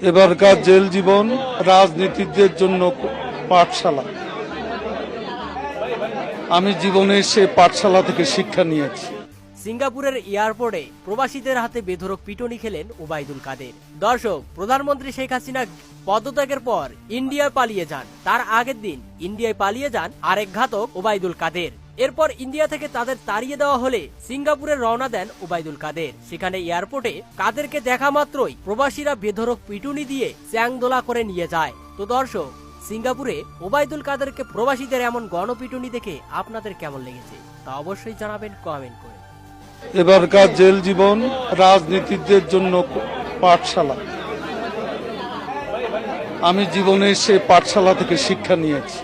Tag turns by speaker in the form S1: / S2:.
S1: এবারকার জেল জীবন রাজনীতিকদের জন্য পাঠশালা। আমি জীবনে সে পাঠশালা থেকে শিক্ষা নিয়েছি।
S2: সিঙ্গাপুরের এয়ারপোর্টে প্রবাসীদের হাতে বেধড়ক পিটুনি খেলেন ওবায়দুল কাদের। দর্শক, প্রধানমন্ত্রী শেখ হাসিনা পদত্যাগের পর ইন্ডিয়ায় পালিয়ে যান। তার আগের দিন ইন্ডিয়ায় পালিয়ে যান আরেক ঘাতক ওবায়দুল কাদের। এরপর ইন্ডিয়া থেকে তাদের তাড়িয়ে দেওয়া হলে সিঙ্গাপুরে রওনা দেন ওবায়দুল কাদের। সেখানে এয়ারপোর্টে কাদেরকে দেখা মাত্রই প্রবাসীরা বেধড়ক পিটুনি দিয়ে চ্যাংদোলা করে নিয়ে যায়। তো দর্শক, সিঙ্গাপুরে ওবায়দুল কাদেরকে প্রবাসীদের এমন গণপিটুনি দেখে আপনাদের কেমন লেগেছে তা অবশ্যই জানাবেন কমেন্ট করে।
S1: এবারকার জেল জীবন রাজনীতিকদের জন্য পাঠশালা। আমি জীবনে সে পাঠশালা থেকে শিক্ষা নিয়েছি।